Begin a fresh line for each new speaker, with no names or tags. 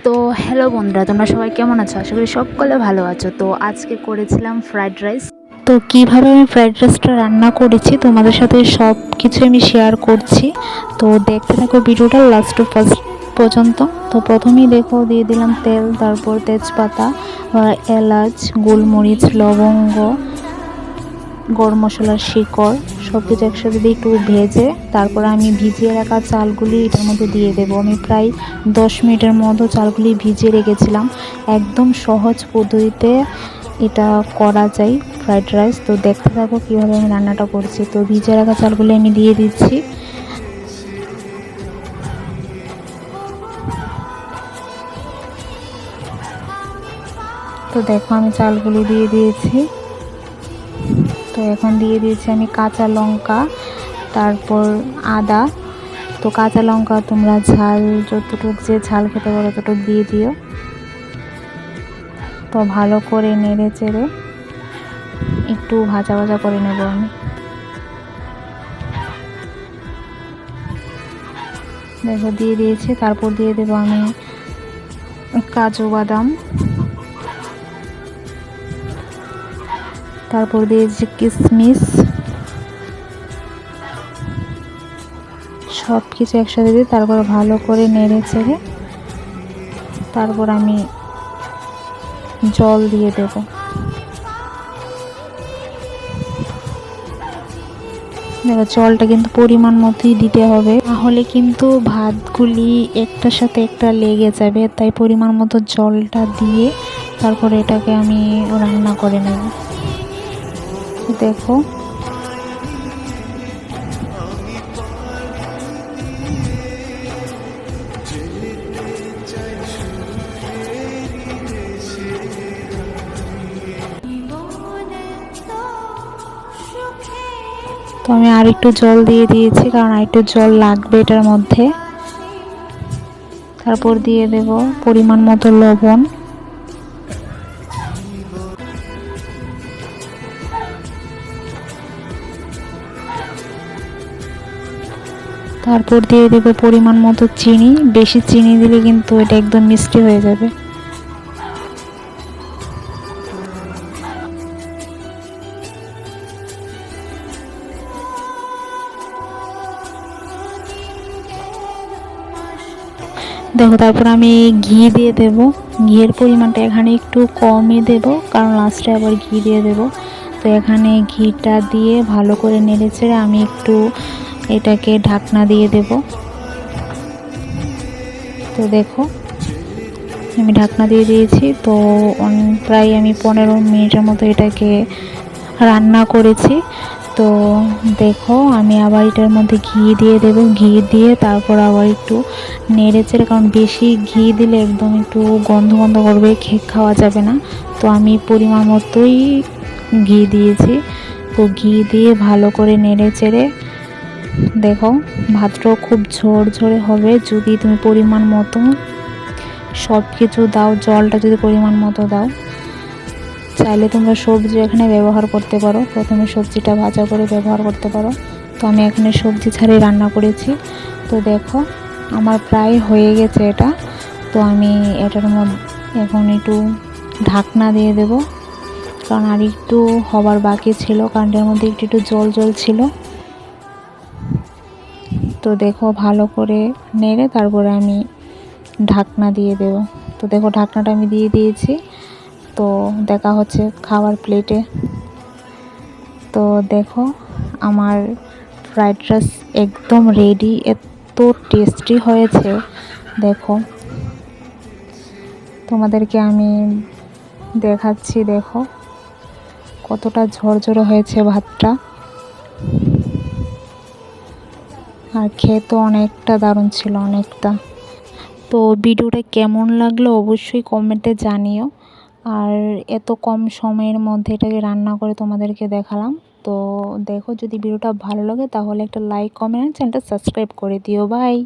তো হ্যালো বন্ধুরা, তোমরা সবাই কেমন আছো? আশা করি সকলে ভালো আছো। তো আজকে করেছিলাম ফ্রাইড রাইস। তো কিভাবে আমি ফ্রাইড রাইসটা রান্না করেছি তোমাদের সাথে সব কিছু আমি শেয়ার করছি। তো দেখতে থাকো ভিডিওটা লাস্ট টু ফার্স্ট পর্যন্ত। তো প্রথমেই দেখো দিয়ে দিলাম তেল, তারপর তেজপাতা, এলাচ, গোলমরিচ, লবঙ্গ, গরম মশলার শিকড় সব কিছু একসাথে দিয়ে একটু ভেজে তারপর আমি ভিজিয়ে রাখা চালগুলি এটার মধ্যে দিয়ে দেবো। আমি প্রায় 10 মিনিটের মতো চালগুলি ভিজিয়ে রেখেছিলাম। একদম সহজ পদ্ধতিতে এটা করা যায় ফ্রাইড রাইস। তো দেখতে থাকো কীভাবে আমি রান্নাটা করছি। তো ভিজিয়ে রাখা চালগুলি আমি দিয়ে দিচ্ছি। তো দেখো আমি চালগুলি দিয়ে দিয়েছি। তো এখন দিয়ে দিয়েছি আমি কাঁচা লঙ্কা, তারপর আদা। তো কাঁচা লঙ্কা তোমরা ঝাল যতটুকু যে ঝাল খেতে পারো ততটুকু দিয়ে দিও। তো ভালো করে নেড়ে চেড়ে একটু ভাজা ভাজা করে নেব আমি। দেখো দিয়ে দিয়েছি। তারপর দিয়ে দেবো আমি কাজু বাদাম, তারপর দিয়েছি কিশমিশ, সব কিছু একসাথে দিয়ে তারপর ভালো করে নেড়ে চেড়ে তারপর আমি জল দিয়ে দেব। দেখো জলটা কিন্তু পরিমাণ মতোই দিতে হবে, নাহলে কিন্তু ভাতগুলি একটার সাথে একটা লেগে যাবে। তাই পরিমাণ মতো জলটা দিয়ে তারপরে এটাকে আমি রান্না করে নেব। দেখো তো আমি আর একটু জল দিয়ে দিয়েছি, কারণ আর একটু জল লাগবে এটার মধ্যে। তারপর দিয়ে দেব পরিমাণ মতো লবণ, তারপর দিয়ে দেব পরিমাণ মতো চিনি। বেশি চিনি দিলে কিন্তু এটা একদম মিষ্টি হয়ে যাবে। দেখো তারপর আমি ঘি দিয়ে দেব। ঘিয়ের পরিমাণটা এখানে একটু কমই দেব, কারণ লাস্টে আবার ঘি দিয়ে দেব। তো এখানে ঘিটা দিয়ে ভালো করে নেড়ে চেড়ে আমি একটু এটাকে ঢাকনা দিয়ে দেব। তো দেখো আমি ঢাকনা দিয়ে দিয়েছি। তো প্রায় আমি 15 মিনিটের মতো এটাকে রান্না করেছি। তো দেখো আমি আবার এটার মধ্যে ঘি দিয়ে দেব। ঘি দিয়ে তারপর আবার একটু নেড়ে চেড়ে, কারণ বেশি ঘি দিলে একদম একটু গন্ধ গন্ধ করবে, খাওয়া যাবে না। তো আমি পরিমাণ মতোই ঘি দিয়েছি। তো ঘি দিয়ে ভালো করে নেড়ে চেড়ে দেখো ভাতটাও খুব ঝরঝরে হবে যদি তুমি পরিমাণ মতো সব কিছু দাও। জলটা যদি পরিমাণ মতো দাও। চাইলে তোমরা সবজি এখানে ব্যবহার করতে পারো, প্রথমে সবজিটা ভাজা করে ব্যবহার করতে পারো। তো আমি এখানে সবজি ছাড়াই রান্না করেছি। তো দেখো আমার প্রায় হয়ে গেছে এটা। তো আমি এটার মধ্যে এখন একটু ঢাকনা দিয়ে দেব, কারণ আর একটু হবার বাকি ছিল, কারণ এর মধ্যে একটু একটু জল জল ছিল। তো দেখো ভালো করে নেড়ে তারপরে আমি ঢাকনা দিয়ে দেব। তো দেখো ঢাকনাটা আমি দিয়ে দিয়েছি। তো দেখা হচ্ছে খাবার প্লেটে। তো দেখো আমার ফ্রাইড রাইস একদম রেডি। এত টেস্টি হয়েছে দেখো, তোমাদেরকে আমি দেখাচ্ছি। দেখো কতটা ঝরঝরে হয়েছে ভাতটা, আর খেতে অনেকটা দারুণ ছিল, অনেকটা। তো ভিডিওটা কেমন লাগলো অবশ্যই কমেন্টে জানিও। আর এত কম সময়ের মধ্যে এটাকে রান্না করে তোমাদেরকে দেখালাম। তো দেখো যদি ভিডিওটা ভালো লাগে তাহলে একটা লাইক, কমেন্ট, চ্যানেলটা সাবস্ক্রাইব করে দিও। বাই।